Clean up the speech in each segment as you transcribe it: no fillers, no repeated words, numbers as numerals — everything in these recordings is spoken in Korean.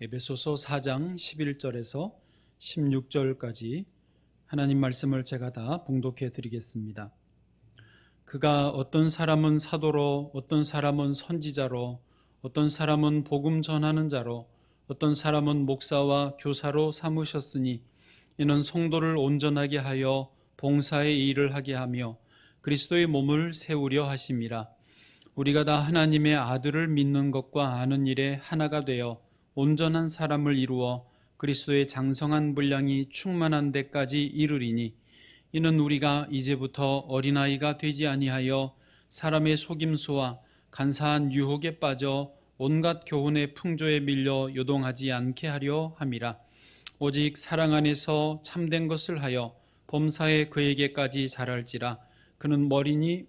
에베소서 4장 11절에서 16절까지 하나님 말씀을 제가 다 봉독해 드리겠습니다. 그가 어떤 사람은 사도로, 어떤 사람은 선지자로, 어떤 사람은 복음 전하는 자로, 어떤 사람은 목사와 교사로 삼으셨으니 이는 성도를 온전하게 하여 봉사의 일을 하게 하며 그리스도의 몸을 세우려 하심이라. 우리가 다 하나님의 아들을 믿는 것과 아는 일에 하나가 되어 온전한 사람을 이루어 그리스도의 장성한 분량이 충만한 데까지 이르리니 이는 우리가 이제부터 어린아이가 되지 아니하여 사람의 속임수와 간사한 유혹에 빠져 온갖 교훈의 풍조에 밀려 요동하지 않게 하려 함이라. 오직 사랑 안에서 참된 것을 하여 범사에 그에게까지 자랄지라. 그는 머리니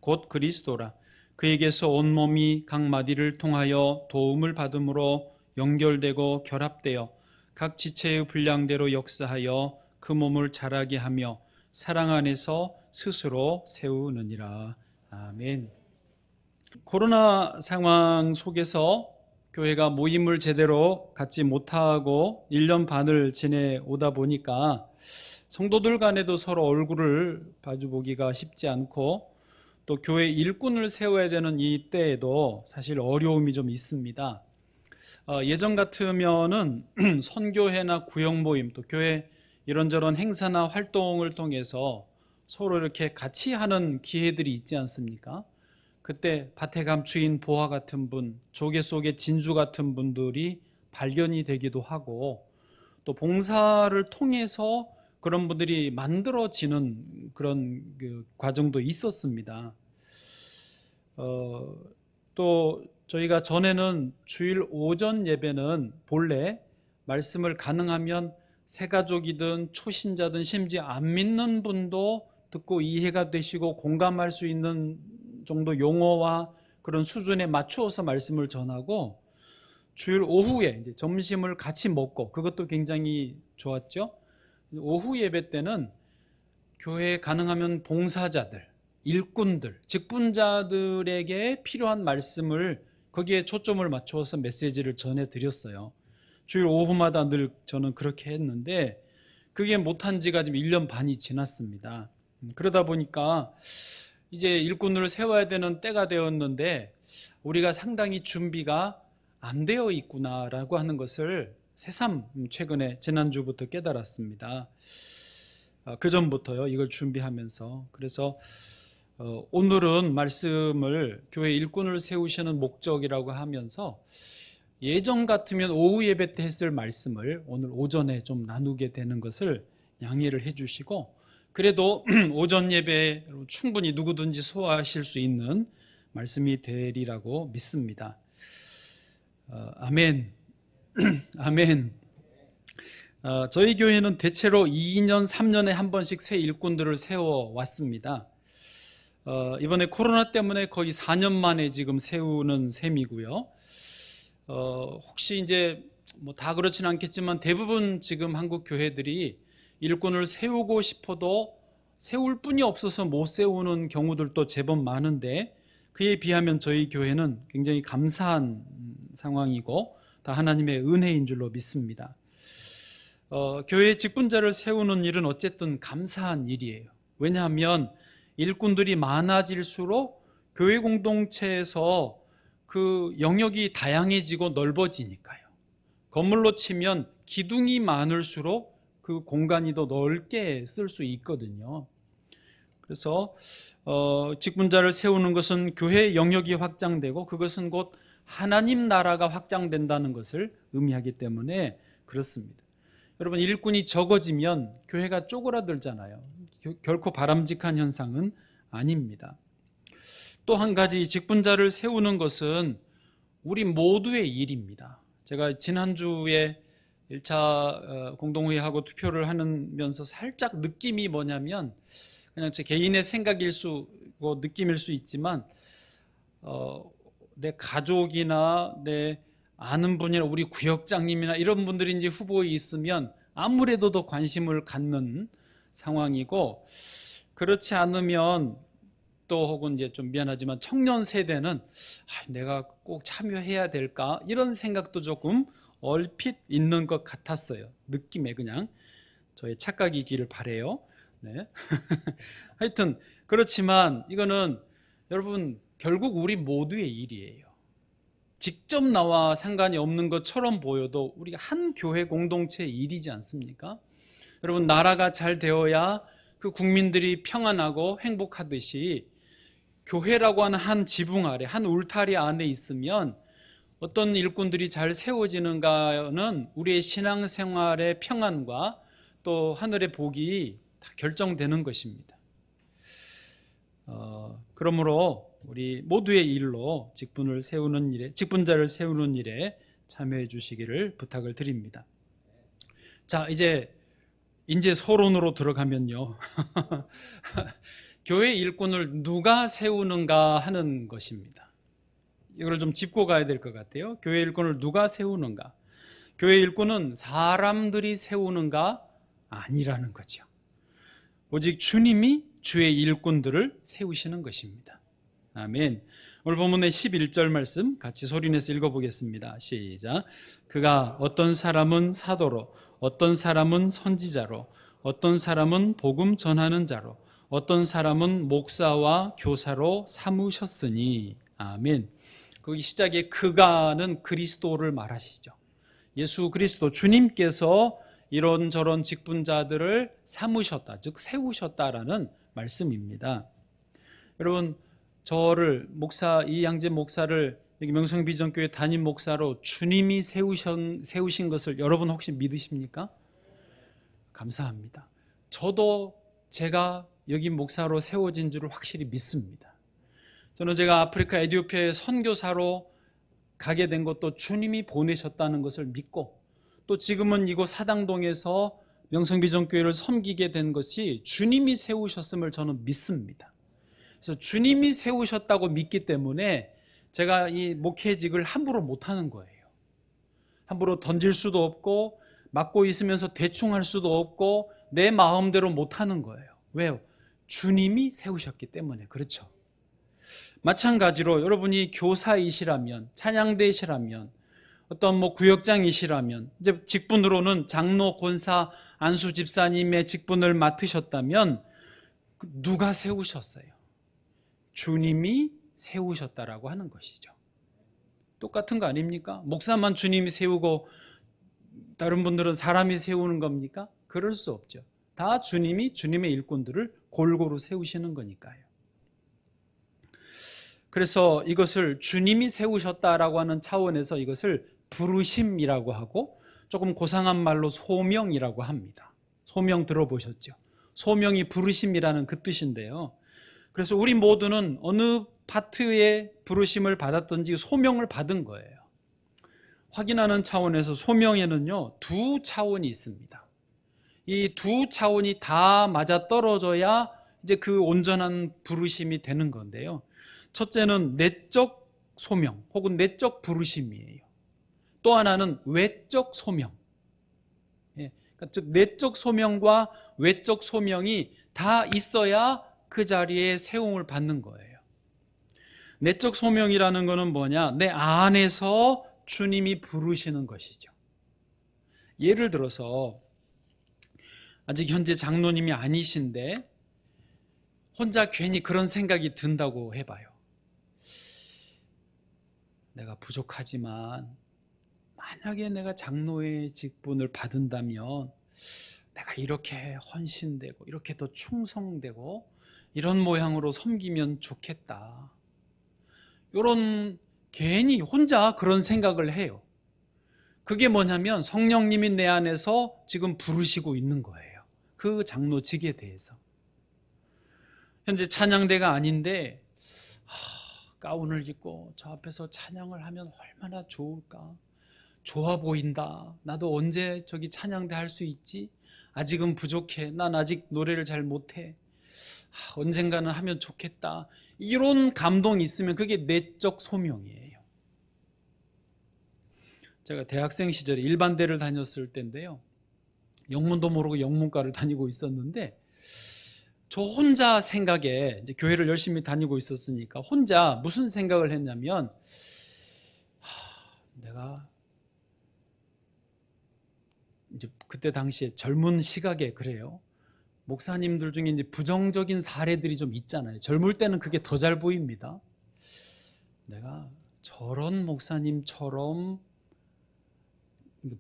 곧 그리스도라. 그에게서 온몸이 각 마디를 통하여 도움을 받음으로 연결되고 결합되어 각 지체의 분량대로 역사하여 그 몸을 자라게 하며 사랑 안에서 스스로 세우느니라. 아멘. 코로나 상황 속에서 교회가 모임을 제대로 갖지 못하고 1년 반을 지내오다 보니까 성도들 간에도 서로 얼굴을 마주보기가 쉽지 않고 또 교회 일꾼을 세워야 되는 이 때에도 사실 어려움이 좀 있습니다. 예전 같으면은 선교회나 구역 모임 또 교회 이런저런 행사나 활동을 통해서 서로 이렇게 같이 하는 기회들이 있지 않습니까? 그때 밭에 감추인 보화 같은 분, 조개 속의 진주 같은 분들이 발견이 되기도 하고 또 봉사를 통해서 그런 분들이 만들어지는 그런 과정도 있었습니다. 또 저희가 전에는 주일 오전 예배는 본래 말씀을 가능하면 새가족이든 초신자든 심지어 안 믿는 분도 듣고 이해가 되시고 공감할 수 있는 정도 용어와 그런 수준에 맞추어서 말씀을 전하고 주일 오후에 이제 점심을 같이 먹고 그것도 굉장히 좋았죠. 오후 예배 때는 교회에 가능하면 봉사자들, 일꾼들, 직분자들에게 필요한 말씀을 거기에 초점을 맞추어서 메시지를 전해드렸어요. 주일 오후마다 늘 저는 그렇게 했는데 그게 못한 지가 지금 1년 반이 지났습니다. 그러다 보니까 이제 일꾼을 세워야 되는 때가 되었는데 우리가 상당히 준비가 안 되어 있구나라고 하는 것을 새삼 최근에 지난주부터 깨달았습니다. 그 전부터요, 이걸 준비하면서. 그래서 오늘은 말씀을 교회 일꾼을 세우시는 목적이라고 하면서 예전 같으면 오후 예배 때 했을 말씀을 오늘 오전에 좀 나누게 되는 것을 양해를 해 주시고 그래도 오전 예배로 충분히 누구든지 소화하실 수 있는 말씀이 되리라고 믿습니다. 아멘. 아멘. 저희 교회는 대체로 2년, 3년에 한 번씩 새 일꾼들을 세워왔습니다. 이번에 코로나 때문에 거의 4년 만에 지금 세우는 셈이고요. 혹시 이제 뭐 다 그렇지는 않겠지만 대부분 지금 한국 교회들이 일꾼을 세우고 싶어도 세울 분이 없어서 못 세우는 경우들도 제법 많은데 그에 비하면 저희 교회는 굉장히 감사한 상황이고 다 하나님의 은혜인 줄로 믿습니다. 교회 직분자를 세우는 일은 어쨌든 감사한 일이에요. 왜냐하면 일꾼들이 많아질수록 교회 공동체에서 그 영역이 다양해지고 넓어지니까요. 건물로 치면 기둥이 많을수록 그 공간이 더 넓게 쓸 수 있거든요. 그래서 직분자를 세우는 것은 교회의 영역이 확장되고 그것은 곧 하나님 나라가 확장된다는 것을 의미하기 때문에 그렇습니다. 여러분, 일꾼이 적어지면 교회가 쪼그라들잖아요. 결코 바람직한 현상은 아닙니다. 또 한 가지 직분자를 세우는 것은 우리 모두의 일입니다. 제가 지난주에 1차 공동회의하고 투표를 하면서 살짝 느낌이 뭐냐면 그냥 제 개인의 생각일 수고 느낌일 수 있지만 내 가족이나 내 아는 분이나 우리 구역장님이나 이런 분들이 이제 후보에 있으면 아무래도 더 관심을 갖는 상황이고 그렇지 않으면 또 혹은 이제 좀 미안하지만 청년 세대는 내가 꼭 참여해야 될까 이런 생각도 조금 얼핏 있는 것 같았어요. 느낌에 그냥 저의 착각이기를 바래요. 네. 하여튼 그렇지만 이거는 여러분 결국 우리 모두의 일이에요. 직접 나와 상관이 없는 것처럼 보여도 우리가 한 교회 공동체의 일이지 않습니까? 여러분 나라가 잘 되어야 그 국민들이 평안하고 행복하듯이 교회라고 하는 한 지붕 아래, 한 울타리 안에 있으면 어떤 일꾼들이 잘 세워지는가는 우리의 신앙생활의 평안과 또 하늘의 복이 다 결정되는 것입니다. 그러므로 우리 모두의 일로 직분자를 세우는 일에 참여해 주시기를 부탁을 드립니다. 자, 이제 서론으로 들어가면요. 교회 일꾼을 누가 세우는가 하는 것입니다. 이걸 좀 짚고 가야 될 것 같아요. 교회 일꾼을 누가 세우는가? 교회 일꾼은 사람들이 세우는가? 아니라는 거죠. 오직 주님이 주의 일꾼들을 세우시는 것입니다. 아멘. 오늘 본문의 11절 말씀 같이 소리내서 읽어보겠습니다. 시작. 그가 어떤 사람은 사도로, 어떤 사람은 선지자로, 어떤 사람은 복음 전하는 자로, 어떤 사람은 목사와 교사로 삼으셨으니. 아멘. 거기 시작에 그가는 그리스도를 말하시죠. 예수 그리스도 주님께서 이런저런 직분자들을 삼으셨다, 즉 세우셨다라는 말씀입니다. 여러분 저를 이양재 목사를 여기 명성비전교회 담임 목사로 주님이 세우신 것을 여러분 혹시 믿으십니까? 감사합니다. 저도 제가 여기 목사로 세워진 줄을 확실히 믿습니다. 저는 제가 아프리카 에티오피아에 선교사로 가게 된 것도 주님이 보내셨다는 것을 믿고 또 지금은 이곳 사당동에서 명성비전교회를 섬기게 된 것이 주님이 세우셨음을 저는 믿습니다. 그래서 주님이 세우셨다고 믿기 때문에 제가 이 목회직을 함부로 못하는 거예요. 함부로 던질 수도 없고 맡고 있으면서 대충 할 수도 없고 내 마음대로 못하는 거예요. 왜요? 주님이 세우셨기 때문에. 그렇죠. 마찬가지로 여러분이 교사이시라면, 찬양대시라면, 어떤 구역장이시라면, 이제 직분으로는 장로, 권사, 안수 집사님의 직분을 맡으셨다면 누가 세우셨어요? 주님이 세우셨다라고 하는 것이죠. 똑같은 거 아닙니까? 목사만 주님이 세우고 다른 분들은 사람이 세우는 겁니까? 그럴 수 없죠. 다 주님이 주님의 일꾼들을 골고루 세우시는 거니까요. 그래서 이것을 주님이 세우셨다라고 하는 차원에서 이것을 부르심이라고 하고 조금 고상한 말로 소명이라고 합니다. 소명 들어보셨죠? 소명이 부르심이라는 그 뜻인데요. 그래서 우리 모두는 어느 파트의 부르심을 받았든지 소명을 받은 거예요. 확인하는 차원에서 소명에는요, 두 차원이 있습니다. 이 두 차원이 다 맞아 떨어져야 이제 그 온전한 부르심이 되는 건데요. 첫째는 내적 소명 혹은 내적 부르심이에요. 또 하나는 외적 소명. 그러니까 즉 내적 소명과 외적 소명이 다 있어야 그 자리에 세움을 받는 거예요. 내적 소명이라는 것은 뭐냐? 내 안에서 주님이 부르시는 것이죠. 예를 들어서 아직 현재 장로님이 아니신데 혼자 괜히 그런 생각이 든다고 해봐요. 내가 부족하지만 만약에 내가 장로의 직분을 받은다면 내가 이렇게 헌신되고 이렇게 더 충성되고 이런 모양으로 섬기면 좋겠다. 이런 괜히 혼자 그런 생각을 해요. 그게 뭐냐면 성령님이 내 안에서 지금 부르시고 있는 거예요. 그 장로직에 대해서. 현재 찬양대가 아닌데 가운을 입고 저 앞에서 찬양을 하면 얼마나 좋을까? 좋아 보인다. 나도 언제 저기 찬양대 할 수 있지? 아직은 부족해. 난 아직 노래를 잘 못해. 언젠가는 하면 좋겠다. 이런 감동이 있으면 그게 내적 소명이에요. 제가 대학생 시절에 일반대를 다녔을 때인데요. 영문도 모르고 영문과를 다니고 있었는데 저 혼자 생각에 이제 교회를 열심히 다니고 있었으니까 혼자 무슨 생각을 했냐면 내가 이제 그때 당시에 젊은 시각에 그래요. 목사님들 중에 이제 부정적인 사례들이 좀 있잖아요. 젊을 때는 그게 더 잘 보입니다. 내가 저런 목사님처럼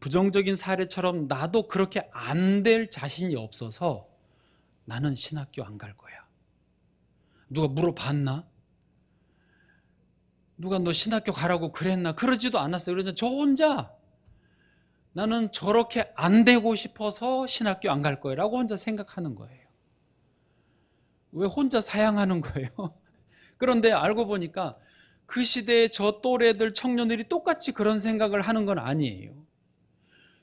부정적인 사례처럼 나도 그렇게 안 될 자신이 없어서 나는 신학교 안 갈 거야. 누가 물어봤나? 누가 너 신학교 가라고 그랬나? 그러지도 않았어요. 그래서 저 혼자 나는 저렇게 안 되고 싶어서 신학교 안 갈 거야 라고 혼자 생각하는 거예요. 왜 혼자 사양하는 거예요? 그런데 알고 보니까 그 시대의 저 또래들 청년들이 똑같이 그런 생각을 하는 건 아니에요.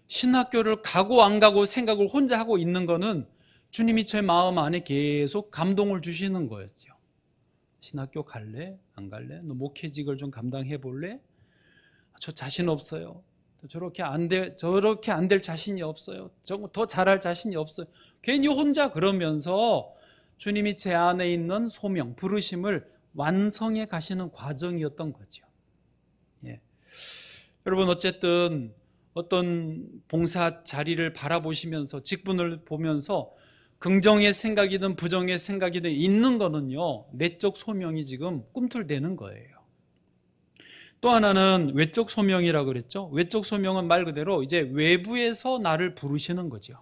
신학교를 가고 안 가고 생각을 혼자 하고 있는 거는 주님이 제 마음 안에 계속 감동을 주시는 거였죠. 신학교 갈래? 안 갈래? 너 목회직을 좀 감당해 볼래? 저 자신 없어요. 저렇게 안 될 자신이 없어요. 더 잘할 자신이 없어요. 괜히 혼자 그러면서 주님이 제 안에 있는 소명, 부르심을 완성해 가시는 과정이었던 거죠. 예. 여러분, 어쨌든 어떤 봉사 자리를 바라보시면서 직분을 보면서 긍정의 생각이든 부정의 생각이든 있는 거는요, 내적 소명이 지금 꿈틀대는 거예요. 또 하나는 외적 소명이라고 그랬죠. 외적 소명은 말 그대로 이제 외부에서 나를 부르시는 거죠.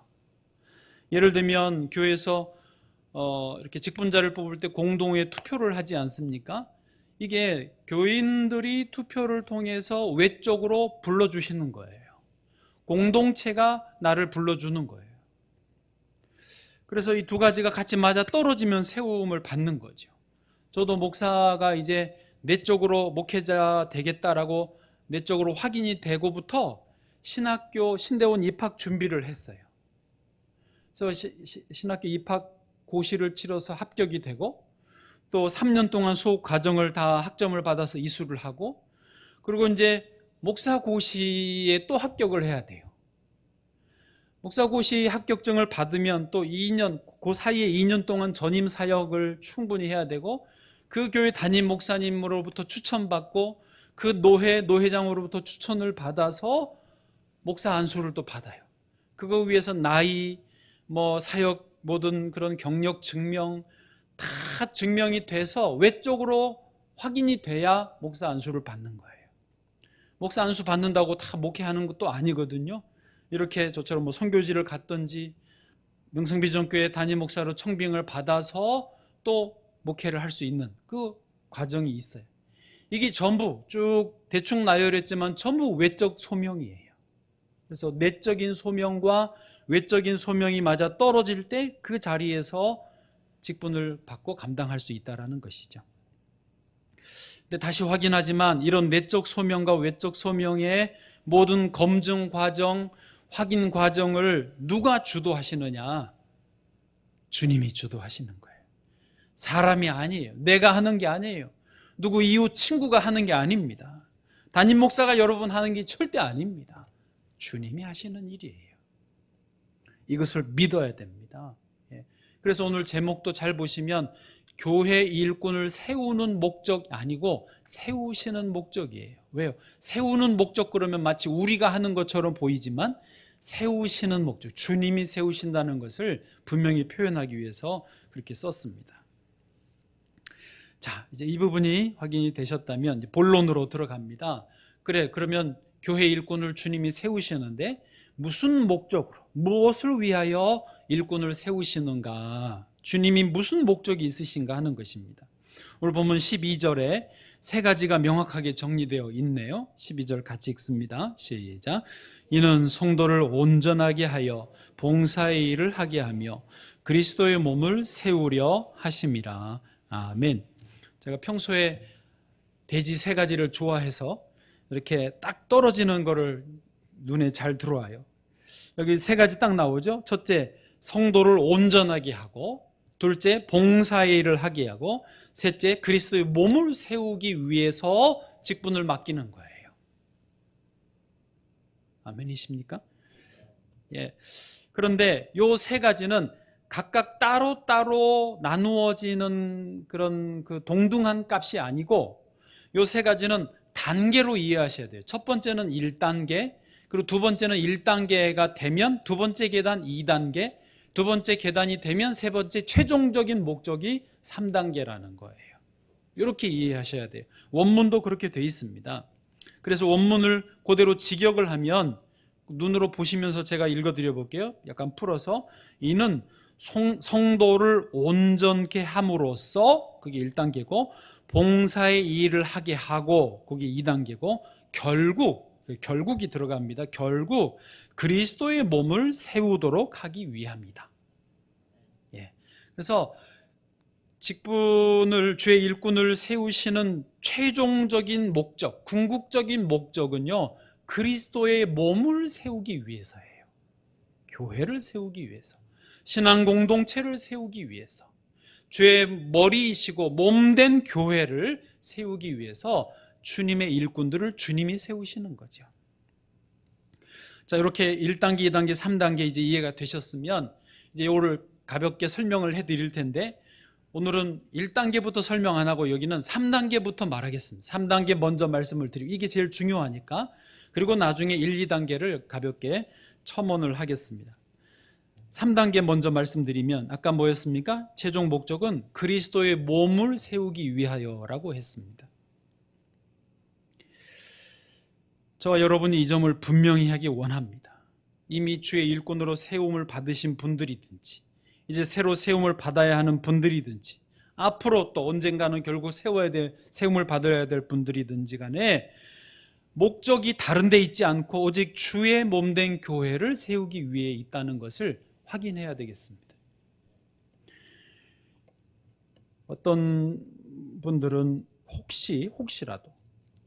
예를 들면 교회에서 이렇게 직분자를 뽑을 때 공동회 투표를 하지 않습니까? 이게 교인들이 투표를 통해서 외적으로 불러주시는 거예요. 공동체가 나를 불러주는 거예요. 그래서 이 두 가지가 같이 맞아 떨어지면 세움을 받는 거죠. 저도 목사가 이제 내적으로 목회자 되겠다라고 내적으로 확인이 되고부터 신학교 신대원 입학 준비를 했어요. 그래서 신학교 입학 고시를 치러서 합격이 되고 또 3년 동안 수업 과정을 다 학점을 받아서 이수를 하고 그리고 이제 목사 고시에 또 합격을 해야 돼요. 목사 고시 합격증을 받으면 또 2년, 그 사이에 2년 동안 전임 사역을 충분히 해야 되고 그 교회 담임 목사님으로부터 추천받고 그 노회장으로부터 추천을 받아서 목사 안수를 또 받아요. 그거 위해서 나이, 사역, 모든 그런 경력 증명 다 증명이 돼서 외적으로 확인이 돼야 목사 안수를 받는 거예요. 목사 안수 받는다고 다 목회하는 것도 아니거든요. 이렇게 저처럼 선교지를 갔든지 명성비전교회 담임 목사로 청빙을 받아서 또 목회를 할 수 있는 그 과정이 있어요. 이게 전부 쭉 대충 나열했지만 전부 외적 소명이에요. 그래서 내적인 소명과 외적인 소명이 맞아 떨어질 때 그 자리에서 직분을 받고 감당할 수 있다는 것이죠. 근데 다시 확인하지만 이런 내적 소명과 외적 소명의 모든 검증 과정, 확인 과정을 누가 주도하시느냐? 주님이 주도하시는 거예요. 사람이 아니에요. 내가 하는 게 아니에요. 누구 이웃 친구가 하는 게 아닙니다. 담임 목사가 여러분 하는 게 절대 아닙니다. 주님이 하시는 일이에요. 이것을 믿어야 됩니다. 그래서 오늘 제목도 잘 보시면 교회 일꾼을 세우는 목적이 아니고 세우시는 목적이에요. 왜요? 세우는 목적 그러면 마치 우리가 하는 것처럼 보이지만 세우시는 목적, 주님이 세우신다는 것을 분명히 표현하기 위해서 그렇게 썼습니다. 자, 이제 이 부분이 확인이 되셨다면 이제 본론으로 들어갑니다. 그러면 교회 일꾼을 주님이 세우시는데 무슨 목적으로, 무엇을 위하여 일꾼을 세우시는가, 주님이 무슨 목적이 있으신가 하는 것입니다. 오늘 보면 12절에 세 가지가 명확하게 정리되어 있네요. 12절 같이 읽습니다. 시작. 이는 성도를 온전하게 하여 봉사의 일을 하게 하며 그리스도의 몸을 세우려 하심이라. 아멘. 제가 평소에 돼지 세 가지를 좋아해서 이렇게 딱 떨어지는 거를 눈에 잘 들어와요. 여기 세 가지 딱 나오죠. 첫째, 성도를 온전하게 하고, 둘째, 봉사의 일을 하게 하고, 셋째, 그리스도의 몸을 세우기 위해서 직분을 맡기는 거예요. 아멘이십니까? 예. 그런데 요 세 가지는 각각 따로따로 나누어지는 그런 그 동등한 값이 아니고 요 세 가지는 단계로 이해하셔야 돼요. 첫 번째는 1단계, 그리고 두 번째는 1단계가 되면 두 번째 계단 2단계, 두 번째 계단이 되면 세 번째 최종적인 목적이 3단계라는 거예요. 이렇게 이해하셔야 돼요. 원문도 그렇게 돼 있습니다. 그래서 원문을 그대로 직역을 하면 눈으로 보시면서 제가 읽어드려 볼게요. 약간 풀어서 이는 성도를 온전케 함으로써 그게 1단계고 봉사의 일을 하게 하고 그게 2단계고 결국이 들어갑니다. 결국 그리스도의 몸을 세우도록 하기 위함이다. 예. 그래서 직분을 죄의 일꾼을 세우시는 최종적인 목적, 궁극적인 목적은요, 그리스도의 몸을 세우기 위해서예요. 교회를 세우기 위해서, 신앙 공동체를 세우기 위해서, 죄의 머리이시고 몸된 교회를 세우기 위해서 주님의 일꾼들을 주님이 세우시는 거죠. 자, 이렇게 1단계, 2단계, 3단계 이제 이해가 되셨으면 이제 이거를 가볍게 설명을 해드릴 텐데, 오늘은 1단계부터 설명 안 하고 여기는 3단계부터 말하겠습니다. 3단계 먼저 말씀을 드리고, 이게 제일 중요하니까. 그리고 나중에 1, 2단계를 가볍게 첨언을 하겠습니다. 3단계 먼저 말씀드리면 아까 뭐였습니까? 최종 목적은 그리스도의 몸을 세우기 위하여라고 했습니다. 저와 여러분이 이 점을 분명히 하기 원합니다. 이미 주의 일꾼으로 세움을 받으신 분들이든지 이제 새로 세움을 받아야 하는 분들이든지 앞으로 또 언젠가는 결국 세움을 받아야 될 분들이든지 간에 목적이 다른 데 있지 않고 오직 주의 몸된 교회를 세우기 위해 있다는 것을 확인해야 되겠습니다. 어떤 분들은 혹시라도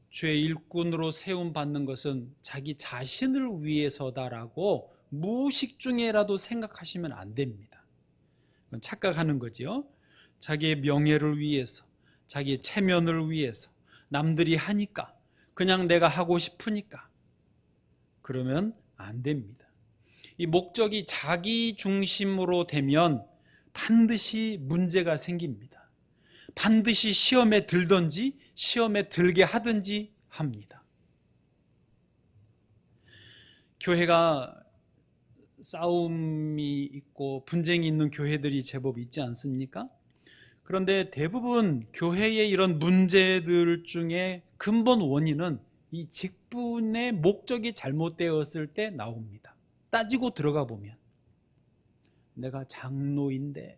주의 일꾼으로 세움 받는 것은 자기 자신을 위해서다라고 무의식 중에라도 생각하시면 안 됩니다. 그건 착각하는 거죠. 자기의 명예를 위해서, 자기의 체면을 위해서, 남들이 하니까, 그냥 내가 하고 싶으니까, 그러면 안 됩니다. 이 목적이 자기 중심으로 되면 반드시 문제가 생깁니다. 반드시 시험에 들든지 시험에 들게 하든지 합니다. 교회가 싸움이 있고 분쟁이 있는 교회들이 제법 있지 않습니까? 그런데 대부분 교회의 이런 문제들 중에 근본 원인은 이 직분의 목적이 잘못되었을 때 나옵니다. 따지고 들어가 보면 내가 장로인데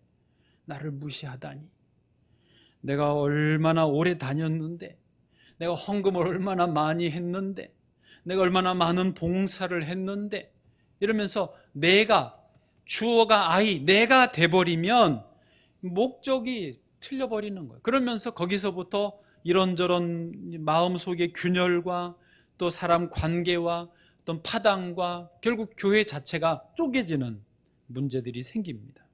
나를 무시하다니, 내가 얼마나 오래 다녔는데, 내가 헌금을 얼마나 많이 했는데, 내가 얼마나 많은 봉사를 했는데, 이러면서 내가, 주어가 내가 돼버리면 목적이 틀려버리는 거예요. 그러면서 거기서부터 이런저런 마음속의 균열과 또 사람 관계와 어떤 파당과 결국 교회 자체가 쪼개지는 문제들이 생깁니다.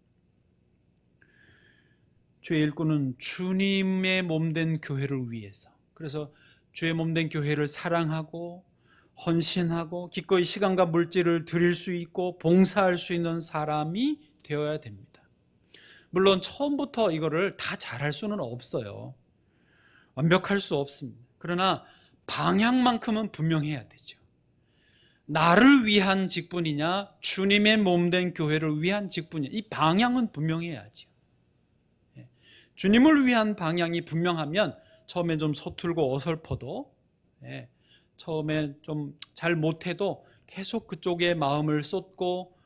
주의 일꾼은 주님의 몸된 교회를 위해서, 그래서 주의 몸된 교회를 사랑하고 헌신하고 기꺼이 시간과 물질을 드릴 수 있고 봉사할 수 있는 사람이 되어야 됩니다. 물론 처음부터 이거를 다 잘할 수는 없어요. 완벽할 수 없습니다. 그러나 방향만큼은 분명해야 되죠. 나를 위한 직분이냐 주님의 몸된 교회를 위한 직분이냐, 이 방향은 분명해야죠. 주님을 위한 방향이 분명하면 처음에 좀 서툴고 어설퍼도, 처음에 좀 잘 못해도 계속 그쪽에 마음을 쏟고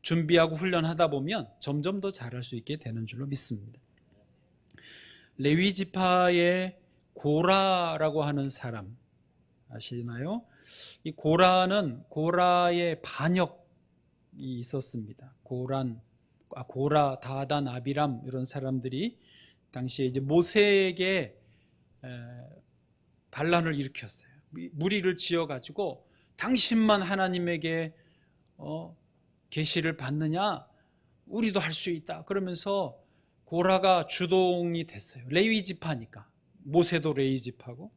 준비하고 훈련하다 보면 점점 더 잘할 수 있게 되는 줄로 믿습니다. 레위 지파의 고라라고 하는 사람 아시나요? 이 고라의 반역이 있었습니다. 고라, 다단, 아비람 이런 사람들이 당시에 이제 모세에게 반란을 일으켰어요. 무리를 지어가지고 당신만 하나님에게 계시를 받느냐? 우리도 할 수 있다. 그러면서 고라가 주동이 됐어요. 레위 지파니까. 모세도 레위 지파고.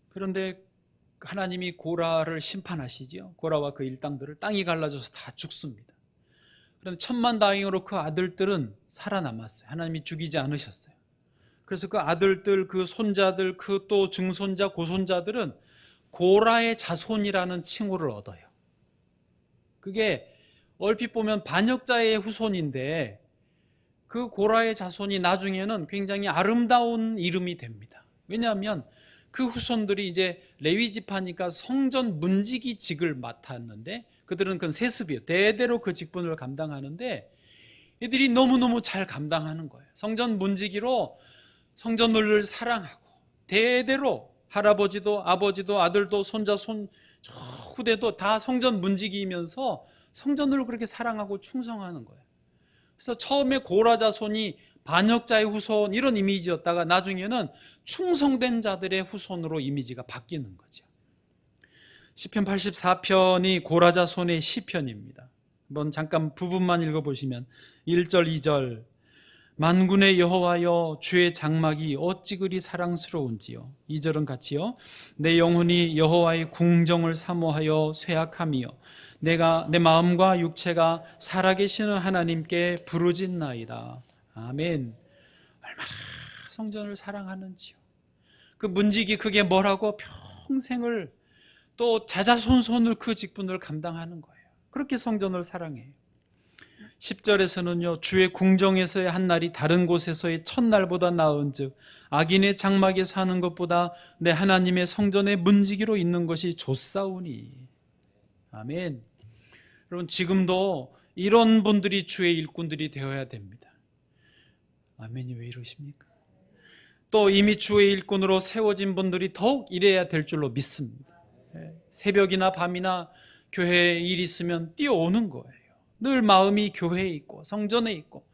그런데 하나님이 고라를 심판하시죠. 고라와 그 일당들을 땅이 갈라져서 다 죽습니다. 그런데 천만다행으로 그 아들들은 살아남았어요. 하나님이 죽이지 않으셨어요. 그래서 그 아들들, 그 손자들, 그 또 증손자, 고손자들은 고라의 자손이라는 칭호를 얻어요. 그게 얼핏 보면 반역자의 후손인데 그 고라의 자손이 나중에는 굉장히 아름다운 이름이 됩니다. 왜냐하면 그 후손들이 이제 레위 지파니까 성전 문지기직을 맡았는데 그들은 그건 세습이에요. 대대로 그 직분을 감당하는데 이들이 너무너무 잘 감당하는 거예요. 성전 문지기로 성전을 사랑하고 대대로 할아버지도 아버지도 아들도 손자 후대도 다 성전 문지기이면서 성전을 그렇게 사랑하고 충성하는 거예요. 그래서 처음에 고라 자손이 반역자의 후손 이런 이미지였다가 나중에는 충성된 자들의 후손으로 이미지가 바뀌는 거죠. 시편 84편이 고라 자손의 시편입니다. 한번 잠깐 부분만 읽어보시면 1절 2절 만군의 여호와여 주의 장막이 어찌 그리 사랑스러운지요. 2절은 같이요. 내 영혼이 여호와의 궁정을 사모하여 쇠약하며 내가 내 마음과 육체가 살아계시는 하나님께 부르짖나이다. 아멘. 얼마나 성전을 사랑하는지요. 그 문지기 그게 뭐라고 평생을 또 자자손손을 그 직분을 감당하는 거예요. 그렇게 성전을 사랑해요. 10절에서는요 주의 궁정에서의 한 날이 다른 곳에서의 첫날보다 나은즉 악인의 장막에 사는 것보다 내 하나님의 성전의 문지기로 있는 것이 좋사오니. 아멘. 여러분 지금도 이런 분들이 주의 일꾼들이 되어야 됩니다. 아멘이 왜 이러십니까? 또 이미 주의 일꾼으로 세워진 분들이 더욱 이래야 될 줄로 믿습니다. 새벽이나 밤이나 교회에 일 있으면 뛰어오는 거예요. 늘 마음이 교회에 있고 성전에 있고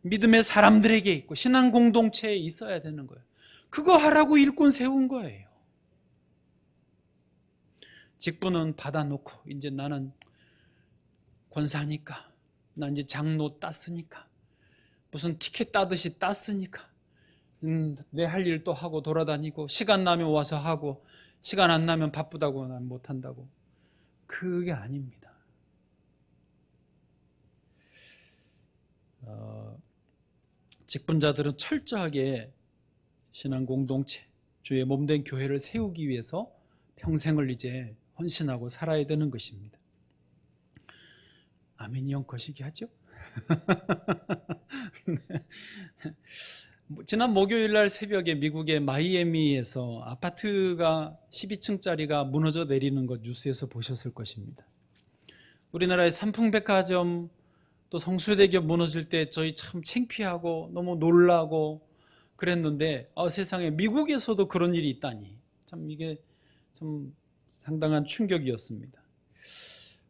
믿음의 사람들에게 있고 신앙 공동체에 있어야 되는 거예요. 그거 하라고 일꾼 세운 거예요. 직분은 받아놓고 이제 나는 권사니까 나 이제 장로 땄으니까 무슨 티켓 따듯이 땄으니까 내 할 일 또 하고 돌아다니고 시간 나면 와서 하고 시간 안 나면 바쁘다고 난 못한다고. 그게 아닙니다. 직분자들은 철저하게 신앙 공동체, 주의 몸된 교회를 세우기 위해서 평생을 이제 헌신하고 살아야 되는 것입니다. 아멘이 형 거시기 하죠? 네. 지난 목요일 날 새벽에 미국의 마이애미에서 아파트가 12층짜리가 무너져 내리는 것 뉴스에서 보셨을 것입니다. 우리나라의 삼풍백화점 또 성수대교 무너질 때 저희 참 창피하고 너무 놀라고 그랬는데 세상에 미국에서도 그런 일이 있다니 참 이게 좀 상당한 충격이었습니다.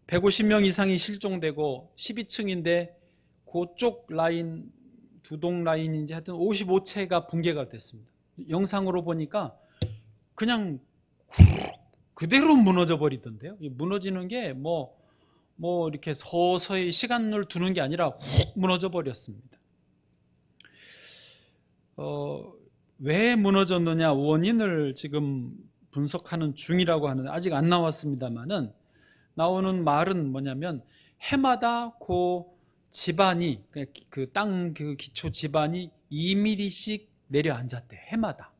150명 이상이 실종되고 12층인데 그쪽 라인 두 동 라인인지 하여튼 55채가 붕괴가 됐습니다. 영상으로 보니까 그냥 그대로 무너져 버리던데요. 무너지는 게 뭐 이렇게 서서히 시간을 두는 게 아니라 훅 무너져 버렸습니다. 왜 무너졌느냐 원인을 지금 분석하는 중이라고 하는데 아직 안 나왔습니다만은 나오는 말은 뭐냐면 해마다 그 지반이 그 땅 그 기초 지반이 2mm씩 내려앉았대. 해마다.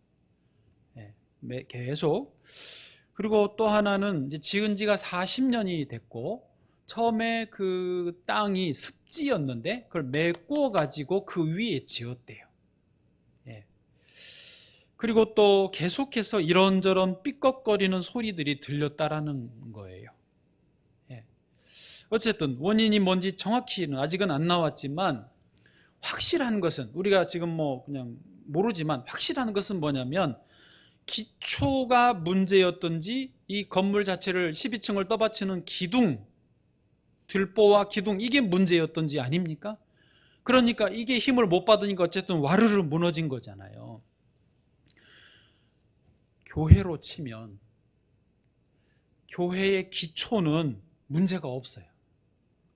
계속. 그리고 또 하나는 이제 지은 지가 40년이 됐고 처음에 그 땅이 습지였는데 그걸 메꾸어 가지고 그 위에 지었대요. 그리고 또 계속해서 이런저런 삐걱거리는 소리들이 들렸다라는 거예요. 어쨌든 원인이 뭔지 정확히는 아직은 안 나왔지만 확실한 것은 우리가 지금 뭐 그냥 모르지만 확실한 것은 뭐냐면 기초가 문제였던지 이 건물 자체를 12층을 떠받치는 기둥, 들보와 기둥 이게 문제였던지 아닙니까? 그러니까 이게 힘을 못 받으니까 어쨌든 와르르 무너진 거잖아요. 교회로 치면 교회의 기초는 문제가 없어요.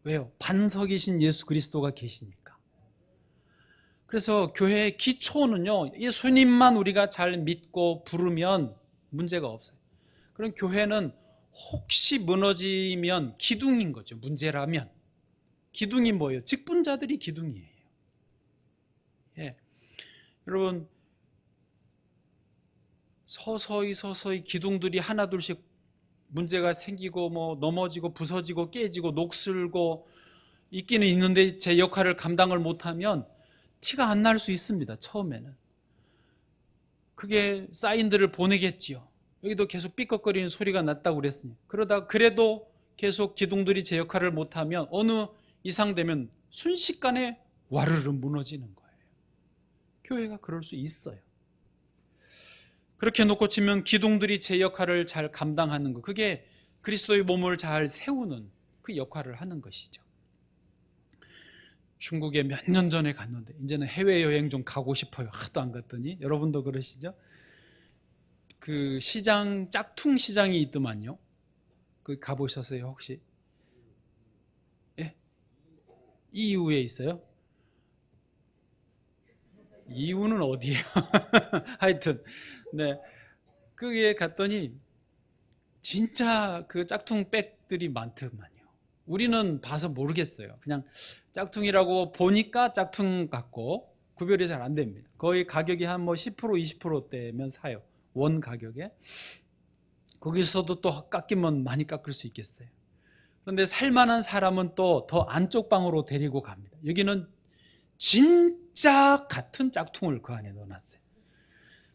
왜요? 반석이신 예수 그리스도가 계시니까. 그래서 교회의 기초는요, 예수님만 우리가 잘 믿고 부르면 문제가 없어요. 그럼 교회는 혹시 무너지면 기둥인 거죠. 문제라면. 기둥이 뭐예요? 직분자들이 기둥이에요. 여러분, 서서히 기둥들이 하나둘씩 문제가 생기고 뭐 넘어지고 부서지고 깨지고 녹슬고 있기는 있는데 제 역할을 감당을 못하면 티가 안 날 수 있습니다. 처음에는. 그게 사인들을 보내겠지요. 여기도 계속 삐걱거리는 소리가 났다고 그랬으니, 그러다 그래도 계속 기둥들이 제 역할을 못하면 어느 이상 되면 순식간에 와르르 무너지는 거예요. 교회가 그럴 수 있어요. 그렇게 놓고 치면 기둥들이 제 역할을 잘 감당하는 것, 그게 그리스도의 몸을 잘 세우는 그 역할을 하는 것이죠. 중국에 몇 년 전에 갔는데 이제는 해외여행 좀 가고 싶어요. 하도 안 갔더니. 여러분도 그러시죠? 그 시장, 짝퉁 시장이 있더만요. 그 가보셨어요 혹시? 예? 이유에 있어요? 이유는 어디예요? 하여튼 네, 그게 갔더니 진짜 그 짝퉁 백들이 많더만요. 우리는 봐서 모르겠어요. 그냥 짝퉁이라고 보니까 짝퉁 같고 구별이 잘 안 됩니다. 거의 가격이 한 뭐 10% 20%대면 사요. 원 가격에. 거기서도 또 깎이면 많이 깎을 수 있겠어요. 그런데 살만한 사람은 또 더 안쪽 방으로 데리고 갑니다. 여기는 진짜 같은 짝퉁을 그 안에 넣어놨어요.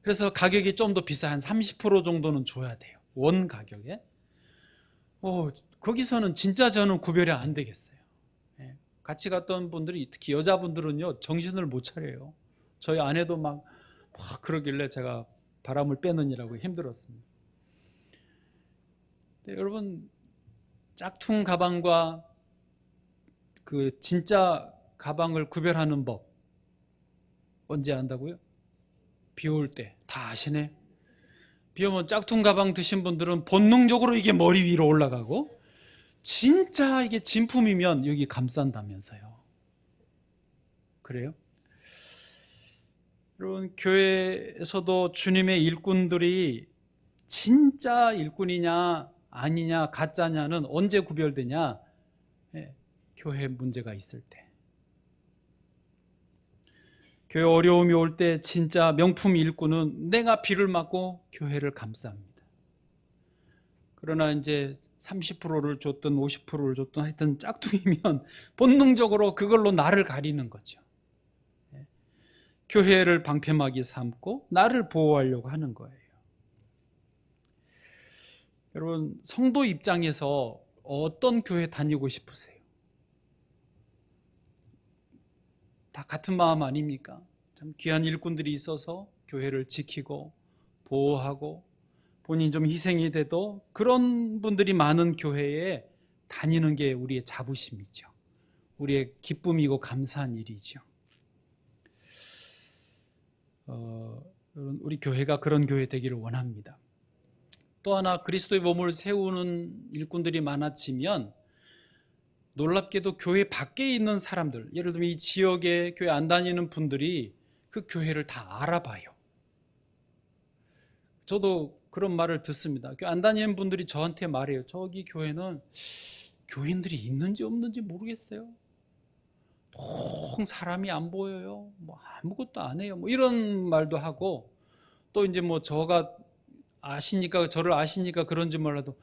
그래서 가격이 좀 더 비싸. 한 30% 정도는 줘야 돼요. 원 가격에. 거기서는 진짜 저는 구별이 안 되겠어요. 예. 같이 갔던 분들이, 특히 여자분들은요, 정신을 못 차려요. 저희 아내도 막 그러길래 제가 바람을 빼느니라고 힘들었습니다. 네, 여러분, 짝퉁 가방과 그 진짜 가방을 구별하는 법 언제 한다고요? 비 올 때. 다 아시네. 비 오면 짝퉁 가방 드신 분들은 본능적으로 이게 머리 위로 올라가고, 진짜 이게 진품이면 여기 감싼다면서요. 그래요? 여러분, 교회에서도 주님의 일꾼들이 진짜 일꾼이냐 아니냐 가짜냐는 언제 구별되냐? 교회 문제가 있을 때. 교회 어려움이 올 때 진짜 명품 일꾼은 내가 비를 맞고 교회를 감쌉니다. 그러나 이제 30%를 줬든 50%를 줬든 하여튼 짝퉁이면 본능적으로 그걸로 나를 가리는 거죠. 교회를 방패막이 삼고 나를 보호하려고 하는 거예요. 여러분, 성도 입장에서 어떤 교회 다니고 싶으세요? 다 같은 마음 아닙니까? 참 귀한 일꾼들이 있어서 교회를 지키고 보호하고 본인 좀 희생이 돼도 그런 분들이 많은 교회에 다니는 게 우리의 자부심이죠. 우리의 기쁨이고 감사한 일이죠. 우리 교회가 그런 교회 되기를 원합니다. 또 하나, 그리스도의 몸을 세우는 일꾼들이 많아지면 놀랍게도 교회 밖에 있는 사람들, 예를 들면 이 지역에 교회 안 다니는 분들이 그 교회를 다 알아봐요. 저도 그런 말을 듣습니다. 교회 안 다니는 분들이 저한테 말해요. 저기 교회는 교인들이 있는지 없는지 모르겠어요. 통 사람이 안 보여요. 뭐 아무것도 안 해요. 뭐 이런 말도 하고, 또 이제 뭐 저가 아시니까, 저를 아시니까 그런지 몰라도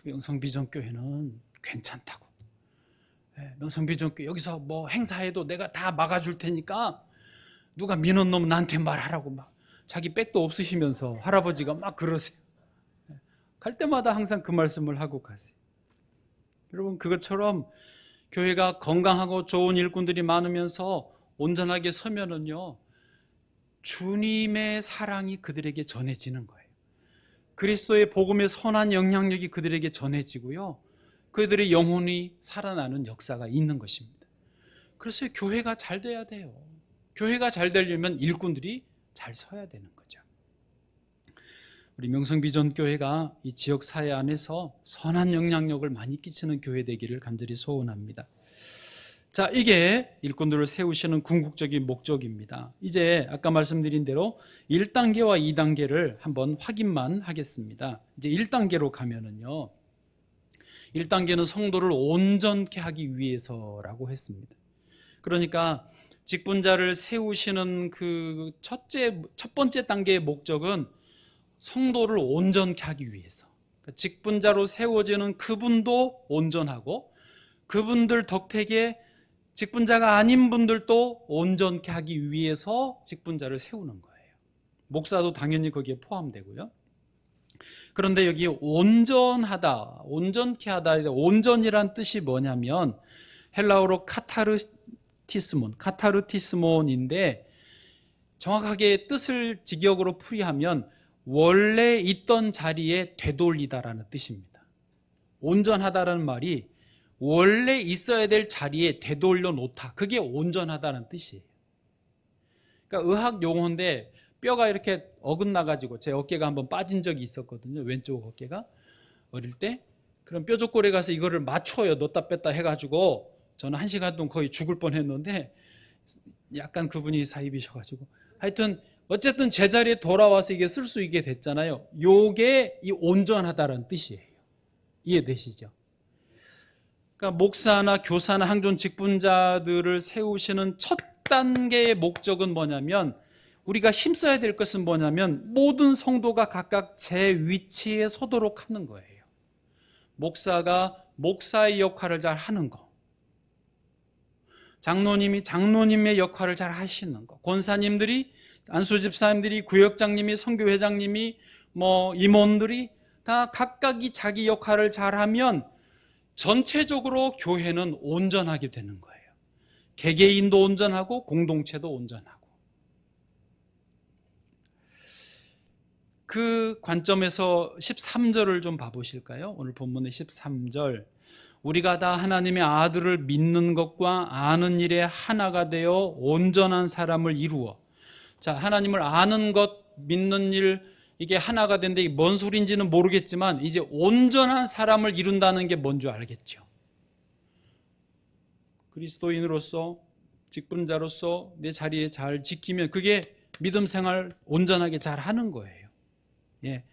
명성비전교회는 괜찮다고. 명성비전교회 여기서 뭐 행사해도 내가 다 막아줄 테니까 누가 민원 놈 나한테 말하라고 막 자기 백도 없으시면서 할아버지가 막 그러세요. 갈 때마다 항상 그 말씀을 하고 가세요. 여러분, 그것처럼 교회가 건강하고 좋은 일꾼들이 많으면서 온전하게 서면은요, 주님의 사랑이 그들에게 전해지는 거예요. 그리스도의 복음의 선한 영향력이 그들에게 전해지고요, 그들의 영혼이 살아나는 역사가 있는 것입니다. 그래서 교회가 잘 돼야 돼요. 교회가 잘 되려면 일꾼들이 잘 서야 되는 거죠. 우리 명성비전교회가 이 지역 사회 안에서 선한 영향력을 많이 끼치는 교회 되기를 간절히 소원합니다. 자, 이게 일꾼들을 세우시는 궁극적인 목적입니다. 이제 아까 말씀드린 대로 1단계와 2단계를 한번 확인만 하겠습니다. 이제 1단계로 가면은요, 1단계는 성도를 온전케 하기 위해서라고 했습니다. 그러니까 직분자를 세우시는 그 첫 번째 단계의 목적은 성도를 온전케 하기 위해서, 직분자로 세워지는 그분도 온전하고 그분들 덕택에 직분자가 아닌 분들도 온전케 하기 위해서 직분자를 세우는 거예요. 목사도 당연히 거기에 포함되고요. 그런데 여기 온전하다, 온전케 하다, 온전이란 뜻이 뭐냐면 헬라어로 카타르티스몬인데 정확하게 뜻을 직역으로 풀이하면 원래 있던 자리에 되돌리다라는 뜻입니다. 온전하다라는 말이 원래 있어야 될 자리에 되돌려 놓다, 그게 온전하다는 뜻이에요. 그러니까 의학 용어인데 뼈가 이렇게 어긋나가지고 제 어깨가 한번 빠진 적이 있었거든요. 왼쪽 어깨가 어릴 때. 그럼 뼈조골에 가서 이거를 맞춰요. 넣었다 뺐다 해가지고 저는 1시간 동안 거의 죽을 뻔했는데 약간 그분이 사입이셔가지고 하여튼 어쨌든 제자리에 돌아와서 이게 쓸 수 있게 됐잖아요. 요게 이 온전하다는 뜻이에요. 이해되시죠? 그러니까 목사나 교사나 항존 직분자들을 세우시는 첫 단계의 목적은 뭐냐면, 우리가 힘써야 될 것은 뭐냐면 모든 성도가 각각 제 위치에 서도록 하는 거예요. 목사가 목사의 역할을 잘 하는 거, 장로님이 장로님의 역할을 잘 하시는 거, 권사님들이, 안수집사님들이, 구역장님이, 선교회장님이, 임원들이 다 각각이 자기 역할을 잘하면 전체적으로 교회는 온전하게 되는 거예요. 개개인도 온전하고 공동체도 온전하고. 그 관점에서 13절을 좀 봐보실까요? 오늘 본문의 13절. 우리가 다 하나님의 아들을 믿는 것과 아는 일에 하나가 되어 온전한 사람을 이루어. 자, 하나님을 아는 것, 믿는 일, 이게 하나가 된데 이게 뭔 소리인지는 모르겠지만 이제 온전한 사람을 이룬다는 게 뭔지 알겠죠. 그리스도인으로서, 직분자로서 내 자리에 잘 지키면 그게 믿음 생활 온전하게 잘 하는 거예요. 예.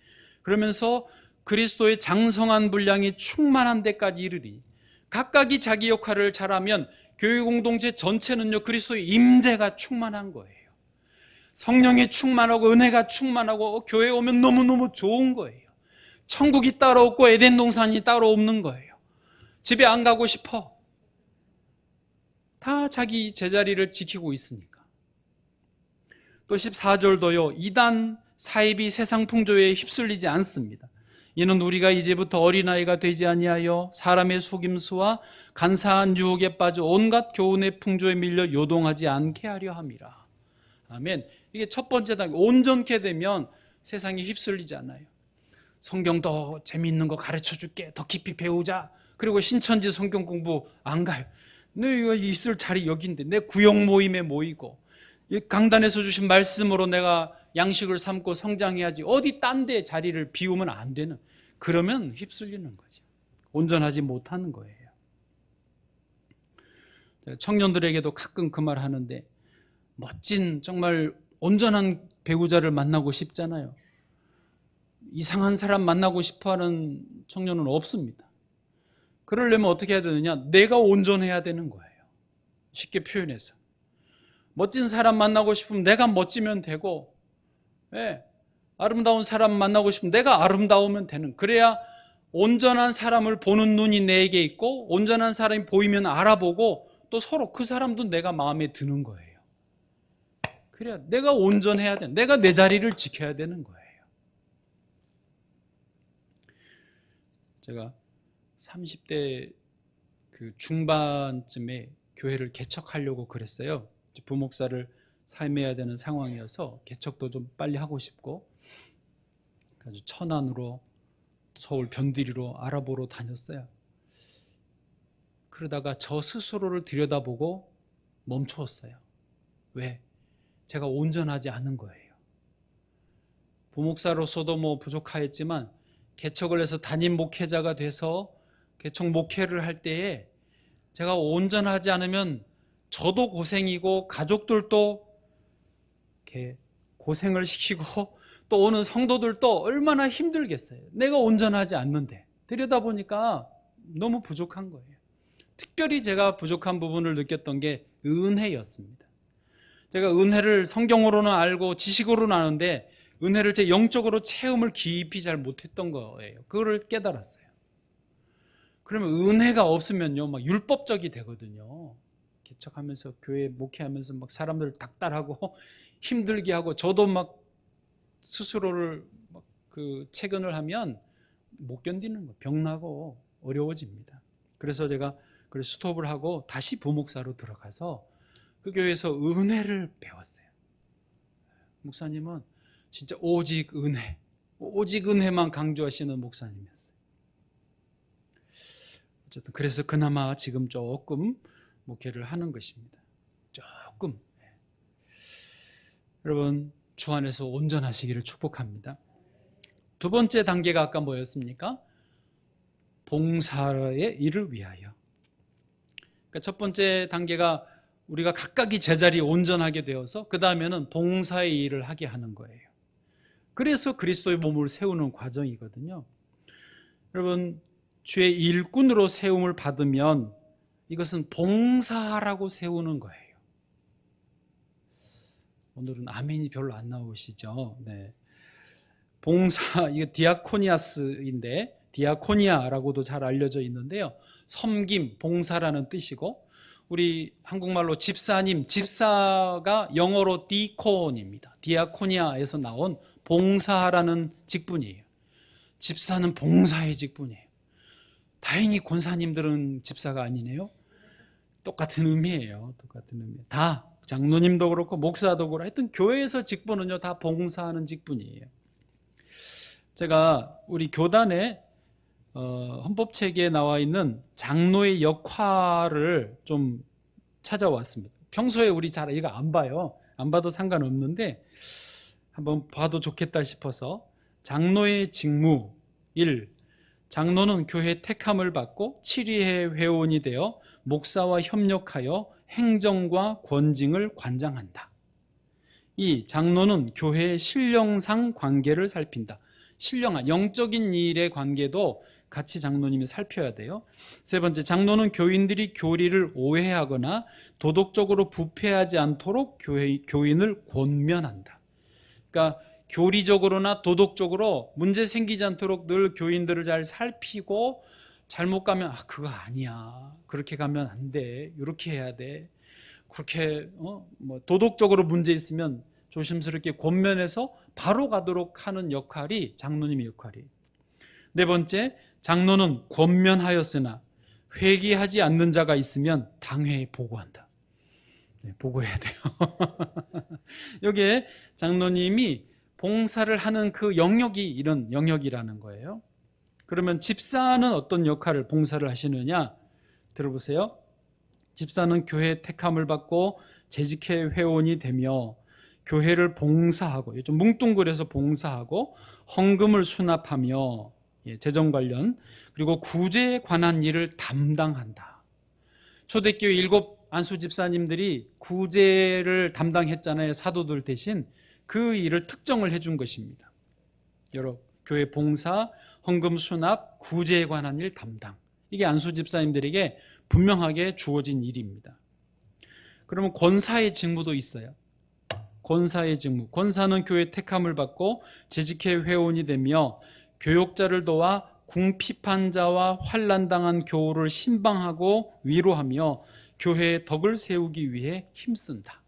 그러면서 그리스도의 장성한 분량이 충만한 데까지 이르리. 각각이 자기 역할을 잘하면 교회 공동체 전체는요, 그리스도의 임재가 충만한 거예요. 성령이 충만하고 은혜가 충만하고 교회에 오면 너무너무 좋은 거예요. 천국이 따로 없고 에덴 동산이 따로 없는 거예요. 집에 안 가고 싶어. 다 자기 제자리를 지키고 있으니까. 또 14절도요. 이단 사입이 세상 풍조에 휩쓸리지 않습니다. 이는 우리가 이제부터 어린아이가 되지 아니하여 사람의 속임수와 간사한 유혹에 빠져 온갖 교훈의 풍조에 밀려 요동하지 않게 하려 함이라. 아멘. 이게 첫 번째 단계. 온전케 되면 세상에 휩쓸리지 않아요. 성경 더 재미있는 거 가르쳐 줄게. 더 깊이 배우자. 그리고 신천지 성경 공부 안 가요. 내가 있을 자리 여기인데, 내 구역 모임에 모이고 강단에서 주신 말씀으로 내가 양식을 삼고 성장해야지. 어디 딴 데 자리를 비우면 안 되는, 그러면 휩쓸리는 거죠. 온전하지 못하는 거예요. 청년들에게도 가끔 그 말 하는데, 멋진 정말 온전한 배우자를 만나고 싶잖아요. 이상한 사람 만나고 싶어하는 청년은 없습니다. 그러려면 어떻게 해야 되느냐? 내가 온전해야 되는 거예요. 쉽게 표현해서. 멋진 사람 만나고 싶으면 내가 멋지면 되고, 아름다운 사람 만나고 싶으면 내가 아름다우면 되는, 그래야 온전한 사람을 보는 눈이 내게 있고 온전한 사람이 보이면 알아보고 또 서로 그 사람도 내가 마음에 드는 거예요. 그래야 내가 온전해야 돼. 내가 내 자리를 지켜야 되는 거예요. 제가 30대 그 중반쯤에 교회를 개척하려고 그랬어요. 부목사를 삶해야 되는 상황이어서 개척도 좀 빨리 하고 싶고, 그래서 천안으로, 서울 변두리로 알아보러 다녔어요. 그러다가 저 스스로를 들여다보고 멈추었어요. 왜? 제가 온전하지 않은 거예요. 부목사로서도 부족하였지만 개척을 해서 담임 목회자가 돼서 개척 목회를 할 때에 제가 온전하지 않으면 저도 고생이고 가족들도 이렇게 고생을 시키고 또 오는 성도들도 얼마나 힘들겠어요. 내가 온전하지 않는데. 들여다보니까 너무 부족한 거예요. 특별히 제가 부족한 부분을 느꼈던 게 은혜였습니다. 제가 은혜를 성경으로는 알고 지식으로는 아는데 은혜를 제 영적으로 체험을 깊이 잘 못했던 거예요. 그거를 깨달았어요. 그러면 은혜가 없으면요, 막 율법적이 되거든요. 개척하면서 교회 목회하면서 막 사람들을 닥달하고 힘들게 하고, 저도 막 스스로를 막 그 체근을 하면 못 견디는 거, 병나고 어려워집니다. 그래서 제가 스톱을 하고 다시 부목사로 들어가서 그 교회에서 은혜를 배웠어요. 목사님은 진짜 오직 은혜만 강조하시는 목사님이었어요. 어쨌든 그래서 그나마 지금 조금 목회를 하는 것입니다. 조금. 여러분, 주 안에서 온전하시기를 축복합니다. 두 번째 단계가 아까 뭐였습니까? 봉사의 일을 위하여. 그러니까 첫 번째 단계가 우리가 각각이 제자리에 온전하게 되어서 그 다음에는 봉사의 일을 하게 하는 거예요. 그래서 그리스도의 몸을 세우는 과정이거든요. 여러분, 주의 일꾼으로 세움을 받으면 이것은 봉사라고 세우는 거예요. 오늘은 아멘이 별로 안 나오시죠? 네. 봉사, 이거 디아코니아스인데, 디아코니아라고도 잘 알려져 있는데요. 섬김, 봉사라는 뜻이고, 우리 한국말로 집사님, 집사가 영어로 디콘입니다. 디아코니아에서 나온 봉사라는 직분이에요. 집사는 봉사의 직분이에요. 다행히 권사님들은 집사가 아니네요. 똑같은 의미예요. 똑같은 의미. 다 장로님도 그렇고 목사도 그렇고 하여튼 교회에서 직분은요 다 봉사하는 직분이에요. 제가 우리 교단에 헌법체계에 나와 있는 장로의 역할을 좀 찾아왔습니다. 평소에 우리 잘 이거 안 봐요. 안 봐도 상관없는데 한번 봐도 좋겠다 싶어서 장로의 직무 1. 장로는 교회 택함을 받고 7위회 회원이 되어 목사와 협력하여 행정과 권징을 관장한다. 2. 장로는 교회의 신령상 관계를 살핀다. 신령한 영적인 일의 관계도 같이 장로님이 살펴야 돼요. 세 번째, 장로는 교인들이 교리를 오해하거나 도덕적으로 부패하지 않도록 교인을 권면한다. 그러니까 교리적으로나 도덕적으로 문제 생기지 않도록 늘 교인들을 잘 살피고, 잘못 가면 그거 아니야, 그렇게 가면 안 돼, 이렇게 해야 돼, 그렇게 도덕적으로 문제 있으면 조심스럽게 권면해서 바로 가도록 하는 역할이 장로님의 역할이에요. 네 번째, 장로는 권면하였으나 회개하지 않는 자가 있으면 당회에 보고한다. 네, 보고해야 돼요. 여기에 장로님이 봉사를 하는 그 영역이 이런 영역이라는 거예요. 그러면 집사는 어떤 역할을, 봉사를 하시느냐? 들어보세요. 집사는 교회 택함을 받고 재직회 회원이 되며 교회를 봉사하고, 좀 뭉뚱그려서 봉사하고, 헌금을 수납하며, 재정 관련, 그리고 구제에 관한 일을 담당한다. 초대교회 7 안수 집사님들이 구제를 담당했잖아요. 사도들 대신. 그 일을 특정을 해준 것입니다. 여러 교회 봉사, 헌금 수납, 구제에 관한 일 담당. 이게 안수 집사님들에게 분명하게 주어진 일입니다. 그러면 권사의 직무도 있어요. 권사의 직무. 권사는 교회 택함을 받고 재직회 회원이 되며 교역자를 도와 궁핍한 자와 환난당한 교우를 신방하고 위로하며 교회의 덕을 세우기 위해 힘쓴다.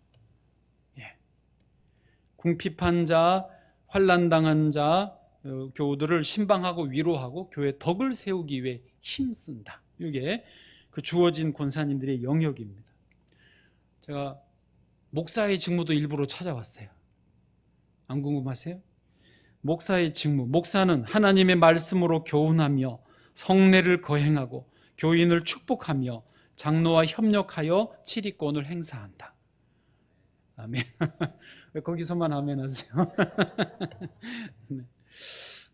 궁핍한 자, 환난당한 자, 교우들을 신방하고 위로하고 교회의 덕을 세우기 위해 힘쓴다. 이게 그 주어진 권사님들의 영역입니다. 제가 목사의 직무도 일부러 찾아왔어요. 안 궁금하세요? 목사의 직무. 목사는 하나님의 말씀으로 교훈하며 성례를 거행하고 교인을 축복하며 장로와 협력하여 치리권을 행사한다. 아멘. 왜 거기서만 아멘 하세요?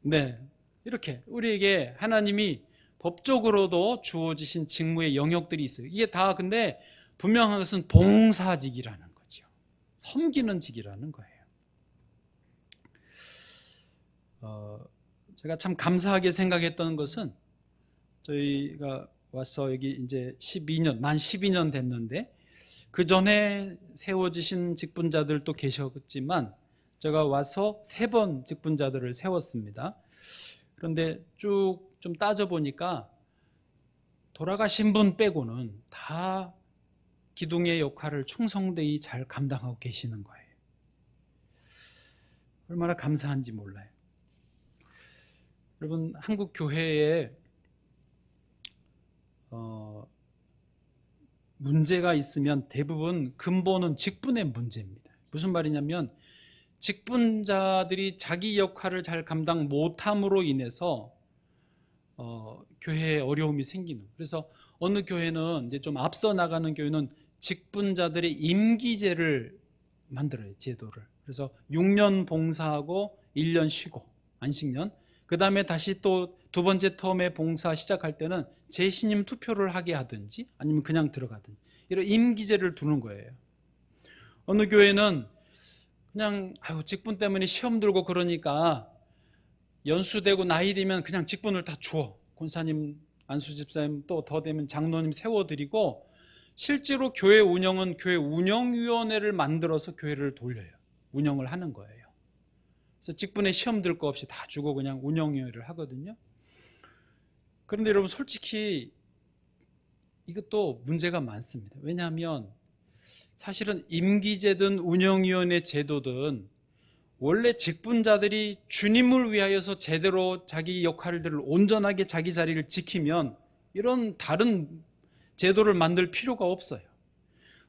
네. 이렇게 우리에게 하나님이 법적으로도 주어지신 직무의 영역들이 있어요. 이게 다 근데 분명한 것은 봉사직이라는 거죠. 섬기는 직이라는 거예요. 제가 참 감사하게 생각했던 것은, 저희가 와서 여기 이제 만 12년 됐는데, 그 전에 세워지신 직분자들도 계셨지만 제가 와서 3번 직분자들을 세웠습니다. 그런데 쭉 좀 따져보니까 돌아가신 분 빼고는 다 기둥의 역할을 충성되이 잘 감당하고 계시는 거예요. 얼마나 감사한지 몰라요. 여러분, 한국 교회에 문제가 있으면 대부분 근본은 직분의 문제입니다. 무슨 말이냐면 직분자들이 자기 역할을 잘 감당 못함으로 인해서 교회에 어려움이 생기는. 그래서 어느 교회는 이제 좀 앞서 나가는 교회는 직분자들의 임기제를 만들어요, 제도를. 그래서 6년 봉사하고 1년 쉬고 안식년. 그 다음에 다시 또 2번째 텀에 봉사 시작할 때는 재신임 투표를 하게 하든지 아니면 그냥 들어가든지 이런 임기제를 두는 거예요. 어느 교회는 그냥 직분 때문에 시험 들고 그러니까 연수되고 나이 되면 그냥 직분을 다 줘. 권사님, 안수집사님 또 더 되면 장로님 세워드리고 실제로 교회 운영은 교회 운영위원회를 만들어서 교회를 돌려요. 운영을 하는 거예요. 그래서 직분에 시험 들 거 없이 다 주고 그냥 운영위원회를 하거든요. 그런데 여러분 솔직히 이것도 문제가 많습니다. 왜냐하면 사실은 임기제든 운영위원회 제도든 원래 직분자들이 주님을 위하여서 제대로 자기 역할들을 온전하게 자기 자리를 지키면 이런 다른 제도를 만들 필요가 없어요.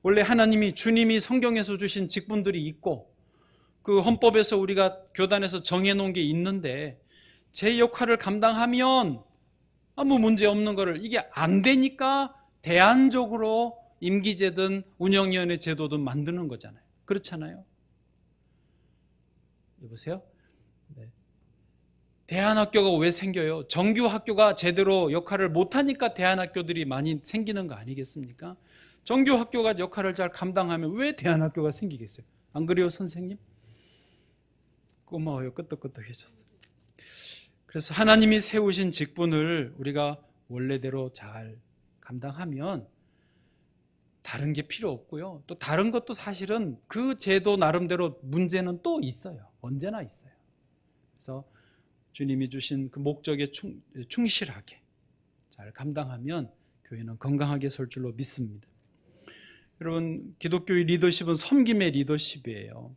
원래 주님이 성경에서 주신 직분들이 있고 그 헌법에서 우리가 교단에서 정해놓은 게 있는데 제 역할을 감당하면 아무 문제 없는 거를 이게 안 되니까 대안적으로 임기제든 운영위원회 제도든 만드는 거잖아요. 그렇잖아요. 여보세요? 네. 대안학교가 왜 생겨요? 정규학교가 제대로 역할을 못하니까 대안학교들이 많이 생기는 거 아니겠습니까? 정규학교가 역할을 잘 감당하면 왜 대안학교가 생기겠어요? 안 그래요, 선생님? 고마워요. 끄떡끄떡해졌어요. 그래서 하나님이 세우신 직분을 우리가 원래대로 잘 감당하면 다른 게 필요 없고요. 또 다른 것도 사실은 그 제도 나름대로 문제는 또 있어요. 언제나 있어요. 그래서 주님이 주신 그 목적에 충실하게 잘 감당하면 교회는 건강하게 설 줄로 믿습니다. 여러분, 기독교의 리더십은 섬김의 리더십이에요.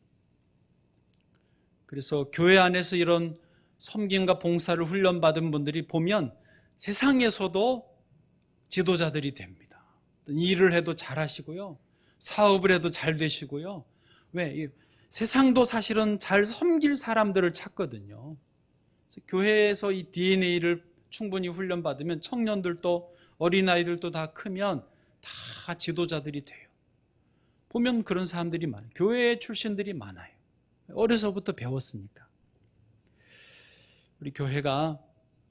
그래서 교회 안에서 이런 섬김과 봉사를 훈련받은 분들이 보면 세상에서도 지도자들이 됩니다. 일을 해도 잘하시고요. 사업을 해도 잘 되시고요. 왜? 세상도 사실은 잘 섬길 사람들을 찾거든요. 그래서 교회에서 이 DNA를 충분히 훈련받으면 청년들도 어린아이들도 다 크면 다 지도자들이 돼요. 보면 그런 사람들이 많아요. 교회 출신들이 많아요. 어려서부터 배웠으니까. 우리 교회가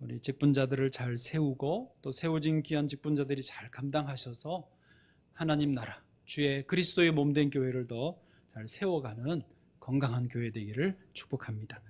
우리 직분자들을 잘 세우고 또 세워진 귀한 직분자들이 잘 감당하셔서 하나님 나라, 주의 그리스도의 몸된 교회를 더 잘 세워가는 건강한 교회 되기를 축복합니다.